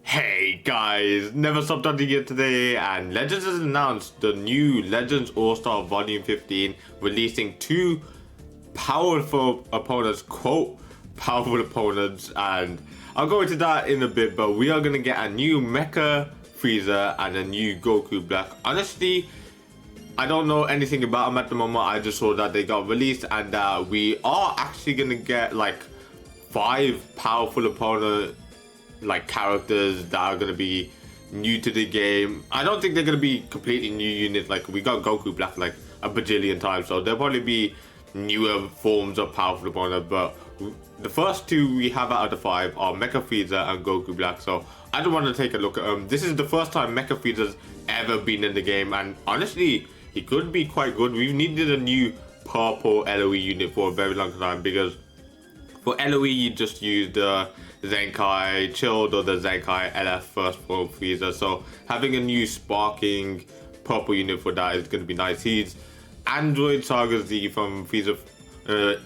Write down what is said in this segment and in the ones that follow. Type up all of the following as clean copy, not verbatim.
Hey guys, Never Stop Hunting here today, and Legends has announced the new Legends All-Star Volume 15, releasing two powerful opponents, quote, powerful opponents, and I'll go into that in a bit, but we are going to get a new MECHA Frieza and a new Goku Black. Honestly, I don't know anything about them at the moment. I just saw that they got released and we are actually going to get like 5 powerful opponents, like characters that are going to be new to the game. I don't think they're going to be completely new units. Like, we got Goku Black like a bajillion times, so there'll probably be newer forms of powerful opponents, but the first two we have out of the 5 are MECHA Frieza and Goku Black, so I don't want to take a look at them. This is the first time MECHA Frieza's ever been in the game, and honestly, he could be quite good. We've needed a new purple LOE unit for a very long time, because for LOE you just use the Zenkai Chilled or the Zenkai LF First Form Frieza, so having a new sparking purple unit for that is going to be nice. He's Android Saga Z from Frieza,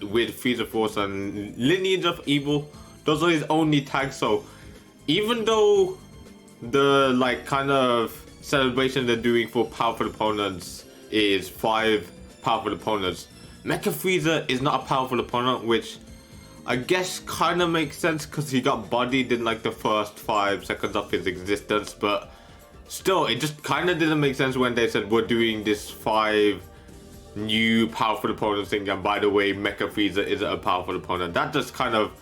with Frieza Force and Lineage of Evil. Those are his only tags, so even though the like kind of celebration they're doing for powerful opponents is 5 powerful opponents, MECHA Frieza is not a powerful opponent, which I guess kind of makes sense because he got bodied in like the first 5 seconds of his existence, but still, it just kind of didn't make sense when they said we're doing this 5 new powerful opponents thing, and by the way, MECHA Frieza isn't a powerful opponent. That just kind of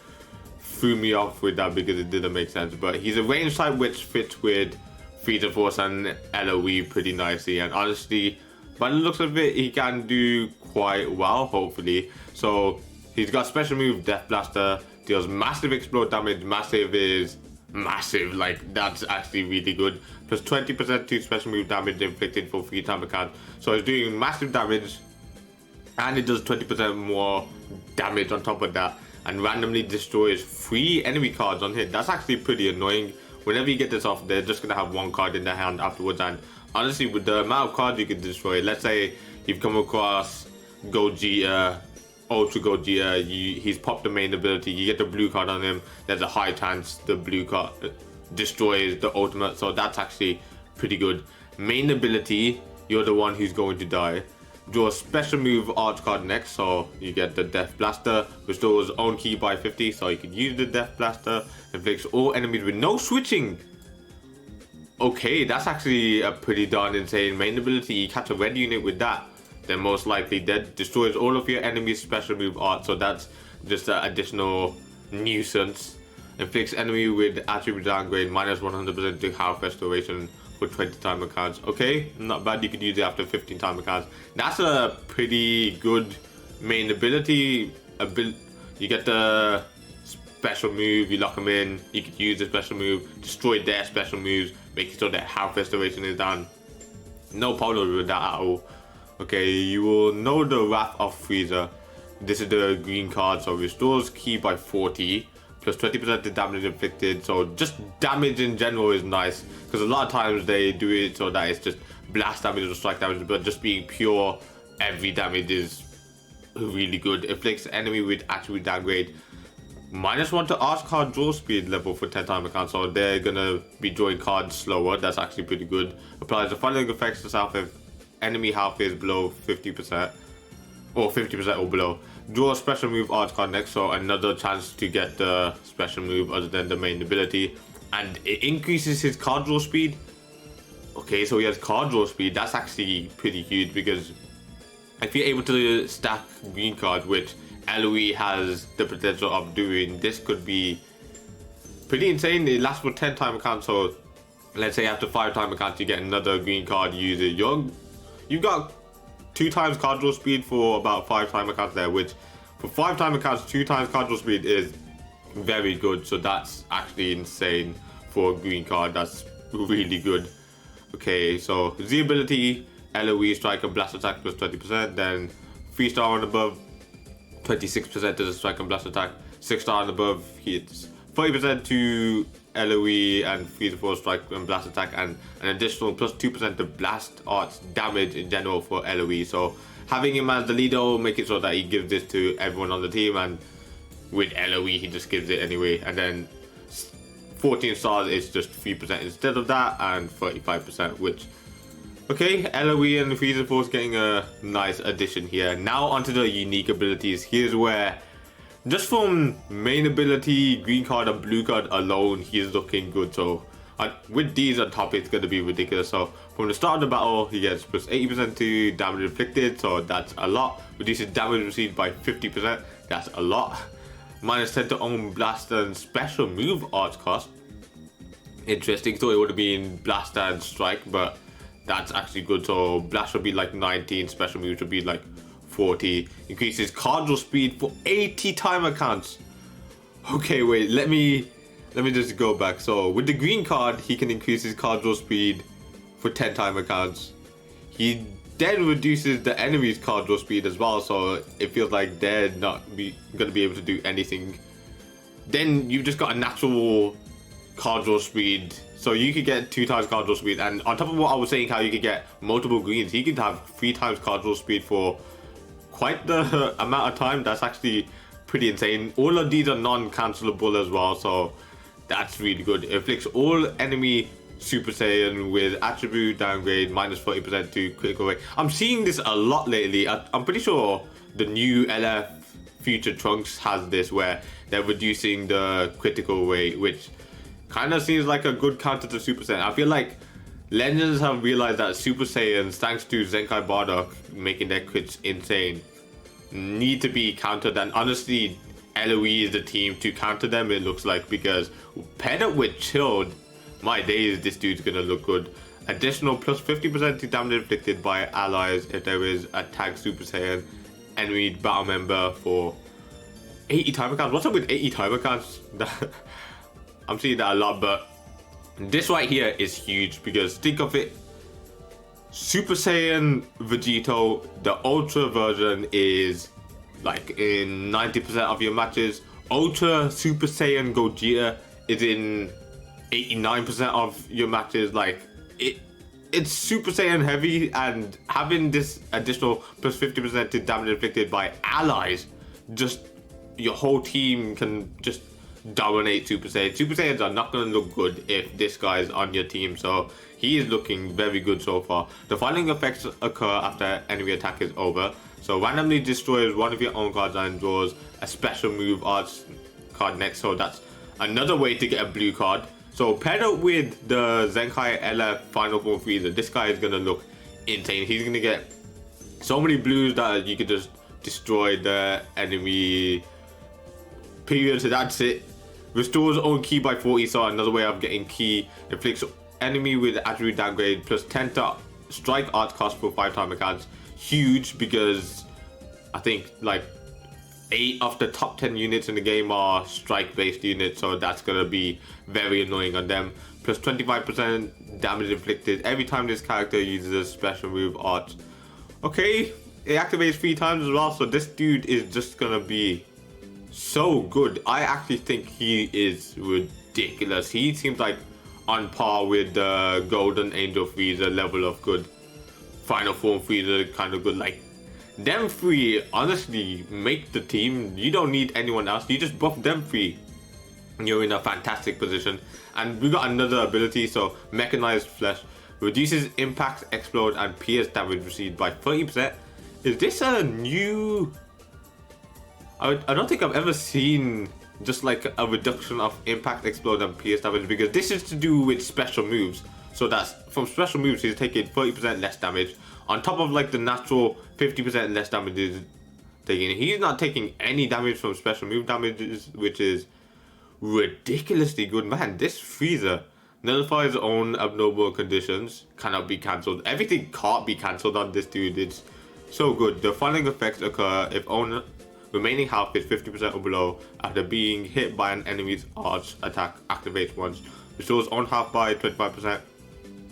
threw me off with that because it didn't make sense, but he's a range type which fits with Frieza Force and LOE pretty nicely, and honestly, by the looks of it, he can do quite well, hopefully. So he's got special move Death Blaster, deals massive explode damage. Massive is massive, like that's actually really good. Plus 20% to special move damage inflicted for 3 time accounts. So it's doing massive damage and it does 20% more damage on top of that, and randomly destroys 3 enemy cards on hit. That's actually pretty annoying. Whenever you get this off, they're just gonna have 1 card in their hand afterwards, and honestly, with the amount of cards you can destroy, let's say you've come across Gogeta, Ultra Gogeta, he's popped the main ability, you get the blue card on him, there's a high chance the blue card destroys the ultimate, so that's actually pretty good. Main ability, you're the one who's going to die. Draw a special move arch card next, so you get the Death Blaster, restores own key by 50, so you can use the Death Blaster, inflicts all enemies with no switching. Okay, that's actually a pretty darn insane main ability. You catch a red unit with that, they're most likely dead. Destroys all of your enemies' special move art, so that's just an additional nuisance. Inflicts enemy with attribute downgrade, minus 100% to health restoration for 20 time accounts. Okay, not bad. You could use it after 15 time accounts. That's a pretty good main ability. You get the special move, you lock them in, you could use the special move, destroy their special moves, making sure their health restoration is down. No problem with that at all. Okay, you will know the Wrath of Frieza. This is the green card, so restores ki by 40, plus 20% to damage inflicted. So just damage in general is nice, because a lot of times they do it so that it's just blast damage or strike damage, but just being pure every damage is really good. Inflicts enemy with attribute downgrade, minus 1 to arch card draw speed level for 10 time accounts, so they're gonna be drawing cards slower. That's actually pretty good. Applies the following effects to self if enemy health is below 50% or 50% or below. Draw a special move arch card next, so another chance to get the special move other than the main ability, and it increases his card draw speed. Okay, so he has card draw speed. That's actually pretty huge, because if you're able to stack green cards, which LOE has the potential of doing, this could be pretty insane. It lasts for 10 time accounts, so let's say after 5 time accounts you get another green card, use it. You've got 2 times card draw speed for about 5 time accounts there, which for 5 time accounts 2 times card draw speed is very good. So that's actually insane for a green card. That's really good. Okay, so Z ability, LOE strike and blast attack plus 20%, then 3-star and above 26% to the strike and blast attack, 6-star and above hits 30% to LOE and Frieza Force strike and blast attack, and an additional plus 2% to blast arts damage in general for LOE. So having him as the leader will make it so that he gives this to everyone on the team, and with LOE he just gives it anyway. And then 14 stars is just 3% instead of that, and 35%, which, okay, LOE and Frieza Force getting a nice addition here. Now onto the unique abilities. Here's where, just from main ability, green card and blue card alone, he's looking good. So with these on top, it's going to be ridiculous. So from the start of the battle, he gets plus 80% to damage inflicted, so that's a lot. Reduces damage received by 50%, that's a lot. Minus 10 to own blast and special move arts cost. Interesting, thought it would have been blast and strike, but that's actually good. So blast would be like 19, special moves would be like 40. Increases card draw speed for 80 timer counts. Okay, wait, let me just go back. So with the green card, he can increase his card draw speed for 10 timer counts. He then reduces the enemy's card draw speed as well, so it feels like they're not gonna be able to do anything. Then you've just got a natural card draw speed, so you could get 2 times card draw speed. And on top of what I was saying, how you could get multiple greens, he could have 3 times card draw speed for quite the amount of time. That's actually pretty insane. All of these are non-cancelable as well, so that's really good. It inflicts all enemy Super Saiyan with attribute downgrade minus 40% to critical rate. I'm seeing this a lot lately. I'm pretty sure the new LF Future Trunks has this, where they're reducing the critical rate, which kind of seems like a good counter to Super Saiyan. I feel like Legends have realized that Super Saiyans, thanks to Zenkai Bardock making their crits insane, need to be countered, and honestly LOE is the team to counter them, it looks like, because paired up with Chilled, my days, this dude's gonna look good. Additional plus 50% to damage inflicted by allies if there is a tag Super Saiyan enemy battle member for 80 timer counts. What's up with 80 timer counts? I'm seeing that a lot, but this right here is huge, because think of it, Super Saiyan Vegito, the Ultra version, is like in 90% of your matches. Ultra Super Saiyan Gogeta is in 89% of your matches. Like it's Super Saiyan heavy, and having this additional plus 50% to damage inflicted by allies, just your whole team can just dominate Super Saiyan. Super Saiyans are not going to look good if this guy is on your team, so he is looking very good so far. The following effects occur after enemy attack is over. So randomly destroys one of your own cards and draws a special move arts card next. So that's another way to get a blue card. So paired up with the Zenkai LF Final Form Frieza, this guy is going to look insane. He's going to get so many blues that you could just destroy the enemy, period. So that's it. Restores own ki by 40, so another way of getting ki. Inflicts enemy with attribute downgrade plus 10 to strike art cost for 5 timer cards. Huge, because I think like 8 of the top 10 units in the game are strike based units, so that's gonna be very annoying on them. Plus 25% damage inflicted every time this character uses a special move art. Okay, it activates 3 times as well, so this dude is just gonna be so good. I actually think he is ridiculous. He seems like on par with the Golden Angel Frieza level of good. Final Form Frieza kind of good. Like, them 3 honestly make the team. You don't need anyone else. You just buff them 3. You're in a fantastic position. And we got another ability. So Mechanized Flesh reduces impact, explode, and pierce damage received by 30%. Is this a new? I don't think I've ever seen just like a reduction of impact, explode, and pierce damage, because this is to do with special moves. So that's from special moves, he's taking 30% less damage on top of like the natural 50% less damage is taking. He's not taking any damage from special move damages, which is ridiculously good. Man, this Frieza nullifies own abnormal conditions, cannot be cancelled. Everything can't be cancelled on this dude. It's so good. The following effects occur if own remaining health is 50% or below after being hit by an enemy's arch attack activates once. Restores own health by 25%.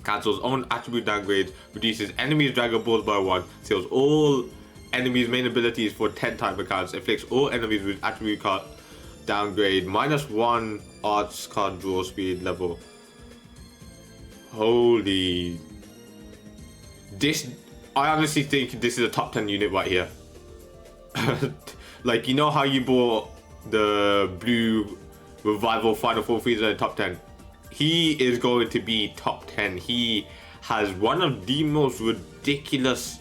Cancels own attribute downgrades. Reduces enemies' Dragon Balls by 1. Seals all enemies' main abilities for 10 timer counts. Inflicts all enemies with attribute card downgrade -1 arts card draw speed level. Holy. This, I honestly think this is a top 10 unit right here. Like, you know how you bought the blue Revival Final Four Frieza in top 10. He is going to be top 10. He has one of the most ridiculous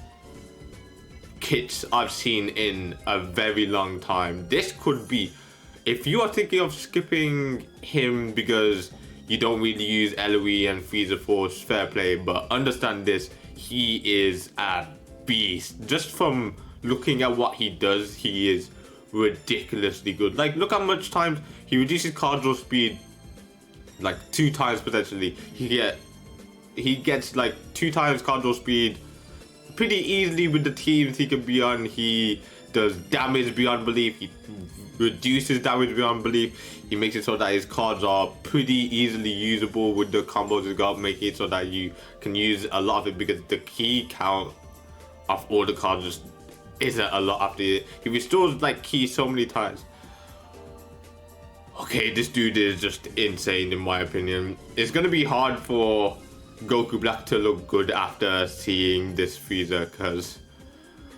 kits I've seen in a very long time. This could be, if you are thinking of skipping him because you don't really use LOE and Frieza Force, fair play, but understand this, he is a beast. Just from looking at what he does, he is ridiculously good. Like, look how much times he reduces card draw speed, like 2 times potentially. He gets like 2 times card draw speed pretty easily with the teams he can be on. He does damage beyond belief. He reduces damage beyond belief. He makes it so that his cards are pretty easily usable with the combos he's got, making it so that you can use a lot of it, because the key count of all the cards just isn't a lot after it. He restores like keys so many times. Okay, this dude is just insane in my opinion. It's gonna be hard for Goku Black to look good after seeing this Frieza, because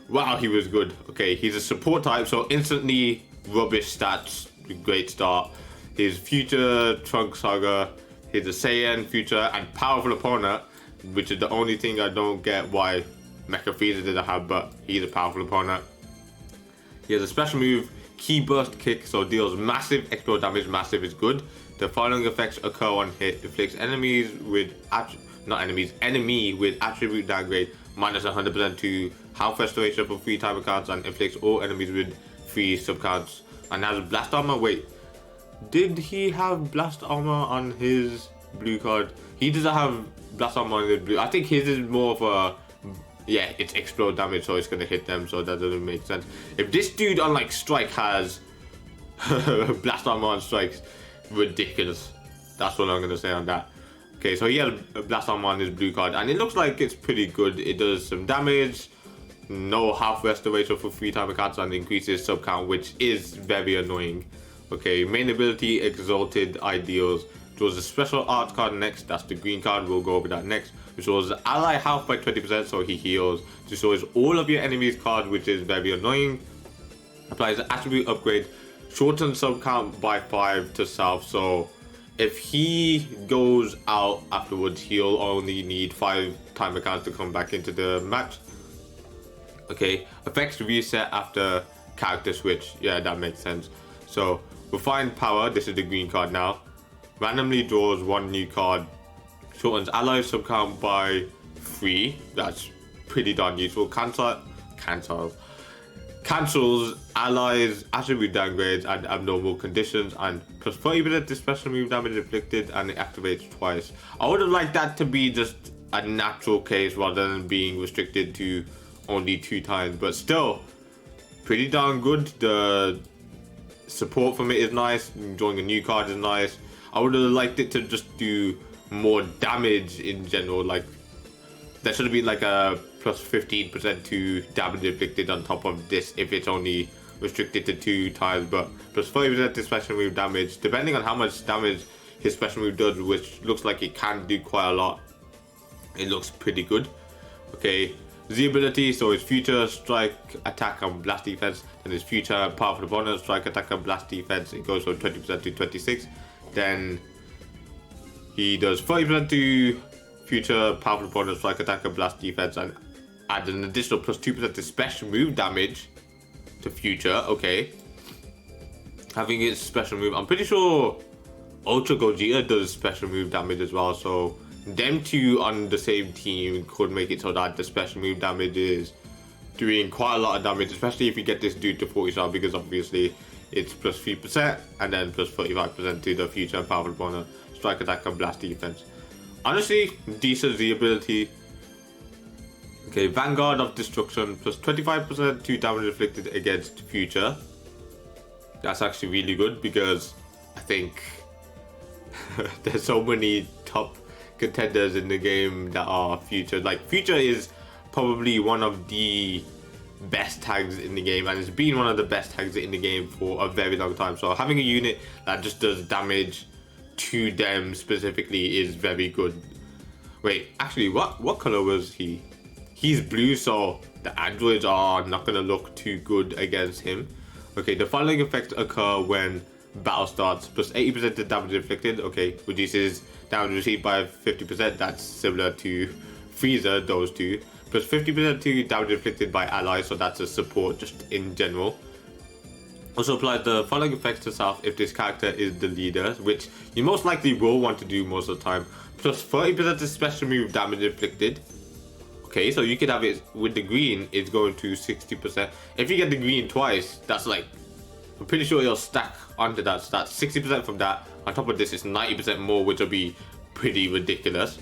wow, he was good. Okay, he's a support type, so instantly rubbish stats, great start. His future Trunk Saga, he's a Saiyan, future, and powerful opponent, which is the only thing I don't get why Mecha Frieza didn't have, but he's a powerful opponent. He has a special move, Key Burst Kick, so deals massive explode damage. Massive is good. The following effects occur on hit: inflicts enemy with attribute downgrade, minus 100% to health restoration for 3 timer cards, and inflicts all enemies with 3 subcards. And has blast armor. Wait, did he have blast armor on his blue card? He doesn't have blast armor on his blue. I think his is more of a, yeah, it's explode damage, so it's gonna hit them, so that doesn't make sense. If this dude on like strike has blast armor on strikes, ridiculous. That's what I'm gonna say on that. Okay, so he has a blast armor on his blue card, and it looks like it's pretty good. It does some damage, no half restoration for 3 timer cards, and increases sub count, which is very annoying. Okay, main ability, Exalted Ideals. Draws a special art card next, that's the green card, we'll go over that next. Restores ally health by 20%, so he heals. Destroys all of your enemies' cards, which is very annoying. Applies an attribute upgrade, shortens sub count by 5 to self, so if he goes out afterwards, he'll only need 5 timer cards to come back into the match. Okay, effects reset after character switch. Yeah, that makes sense. So, Refined Power, this is the green card now. Randomly draws 1 new card. Shortens ally sub count by 3. That's pretty darn useful. Cancels allies attribute downgrades and abnormal conditions, and plus 30% to special move damage inflicted, and it activates twice. I would have liked that to be just a natural case rather than being restricted to only 2 times, but still pretty darn good. The support from it is nice. Drawing a new card is nice. I would have liked it to just do more damage in general. Like, there should have been like a plus 15% to damage inflicted on top of this if it's only restricted to 2 times, but plus 30% to special move damage, depending on how much damage his special move does, which looks like it can do quite a lot. It looks pretty good. Okay, Z ability, so his future strike, attack, and blast defense, and his future powerful opponent strike, attack, and blast defense, it goes from 20% to 26. Then he does 30% to future powerful opponent strike, attack, and blast defense, and adds an additional plus 2% to special move damage to future. Okay, having his special move, I'm pretty sure Ultra Gogeta does special move damage as well, so them two on the same team could make it so that the special move damage is doing quite a lot of damage, especially if you get this dude to 40 star, because obviously it's plus 3% and then plus 35% to the future and powerful opponent strike, attack, and blast defense. Honestly, decent Z ability. Okay, Vanguard of Destruction, plus 25% to damage inflicted against future. That's actually really good, because I think there's so many top contenders in the game that are future. Like, future is probably one of the best tags in the game, and it's been one of the best tags in the game for a very long time. So having a unit that just does damage to them specifically is very good. Wait, actually, what color was he? He's blue, so the androids are not gonna look too good against him. Okay, the following effects occur when battle starts, plus 80% to damage inflicted. Okay, reduces damage received by 50%. That's similar to Frieza, those two. Plus 50% to damage inflicted by allies, so that's a support just in general. Also applies the following effects to self if this character is the leader, which you most likely will want to do most of the time. Plus 30% to special move damage inflicted. Okay, so you could have it with the green, it's going to 60%. If you get the green twice, that's like, I'm pretty sure you'll stack onto that. So that's 60% from that. On top of this, it's 90% more, which will be pretty ridiculous.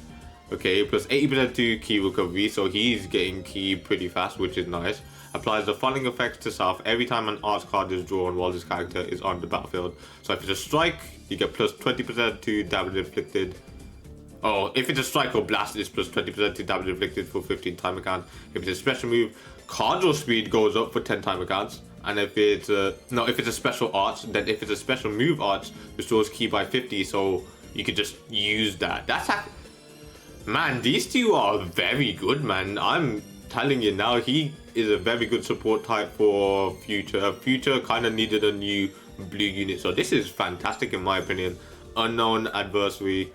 Okay, plus 80% to ki recovery, so he's getting ki pretty fast, which is nice. Applies the following effects to self every time an arts card is drawn while this character is on the battlefield. So if it's a strike, you get plus 20% to damage inflicted. Oh, if it's a strike or blast, it's plus 20% to damage inflicted for 15 timer counts. If it's a special move, card draw speed goes up for 10 timer counts. And if it's if it's a special arch, then if it's a special move arch, restores ki by 50, so you could just use that. Man, these two are very good, man. I'm telling you now, he is a very good support type for Future. Future kind of needed a new blue unit, so this is fantastic in my opinion. Unknown adversary.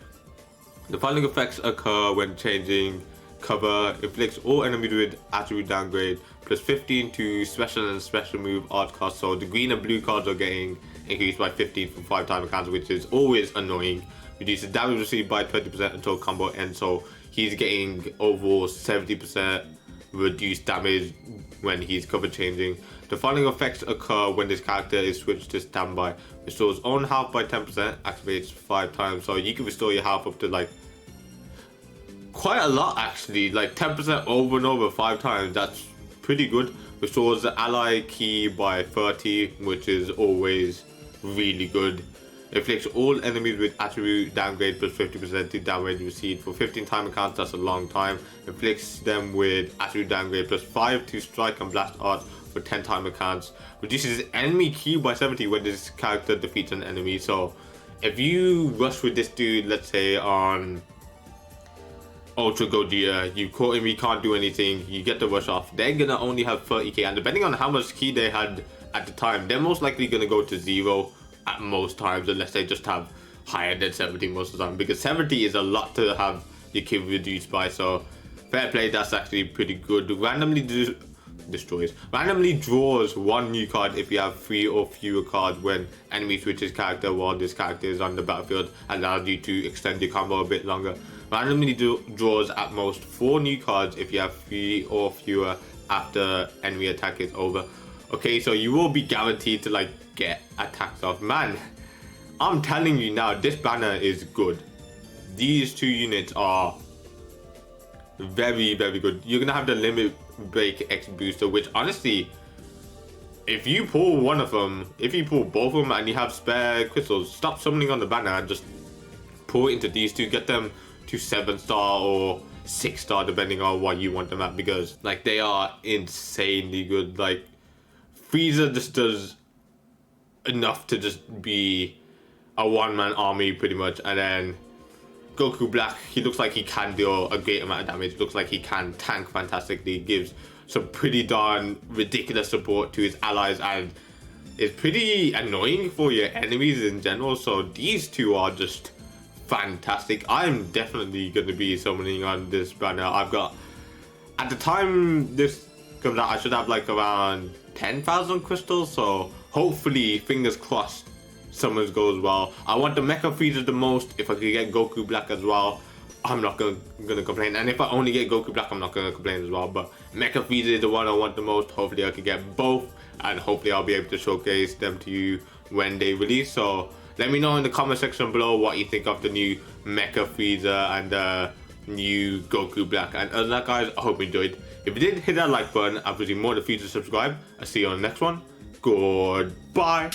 The following effects occur when changing cover. Inflicts all enemies with attribute downgrade, plus 15 to special and special move art cost. So the green and blue cards are getting increased by 15 for 5 timer counts, which is always annoying. Reduces damage received by 20% until combo ends, so he's getting overall 70% reduced damage when he's cover changing. The following effects occur when this character is switched to standby. Restores own health by 10%, activates 5 times, so you can restore your health up to like quite a lot actually, like 10% over and over 5 times. That's pretty good. Restores the ally ki by 30, which is always really good. Inflicts all enemies with attribute downgrade plus 50% to damage received for 15 timer counts. That's a long time. Inflicts them with attribute downgrade plus 5 to strike and blast art for 10 timer counts. Reduces enemy ki by 70 when this character defeats an enemy. So if you rush with this dude, let's say on Ultra Gogeta, you caught him, he can't do anything, you get the rush off, they're gonna only have 30k, and depending on how much ki they had at the time, they're most likely gonna go to 0 at most times, unless they just have higher than 70 most of the time, because 70 is a lot to have your ki reduced by. So fair play, that's actually pretty good. Randomly draws 1 new card if you have 3 or fewer cards when enemy switches character while this character is on the battlefield, allows you to extend your combo a bit longer. Randomly draws at most 4 new cards if you have 3 or fewer after enemy attack is over. Okay, so you will be guaranteed to like get attacks off. Man, I'm telling you now, this banner is good. These 2 units are very, very good. You're gonna have the limit break X booster, which honestly, if you pull one of them, if you pull both of them and you have spare crystals, stop summoning on the banner and just pull it into these 2, get them to 7-star or 6-star depending on what you want them at, because like they are insanely good. Like Frieza just does enough to just be a one-man army pretty much, and then Goku Black, he looks like he can deal a great amount of damage, looks like he can tank fantastically, gives some pretty darn ridiculous support to his allies, and is pretty annoying for your enemies in general. So these 2 are just fantastic. I'm definitely going to be summoning on this banner. I've got, at the time this comes out, I should have like around 10,000 crystals, so hopefully, fingers crossed, summons goes well. I want the Mecha Frieza the most. If I could get Goku Black as well, I'm not gonna complain. And if I only get Goku Black, I'm not gonna complain as well. But Mecha Frieza is the one I want the most. Hopefully I can get both, and hopefully I'll be able to showcase them to you when they release. So let me know in the comment section below what you think of the new Mecha Frieza and the new Goku Black. And other than that, guys, I hope you enjoyed. If you did, hit that like button. I'm putting more in the future, subscribe. I'll see you on the next one. Goodbye.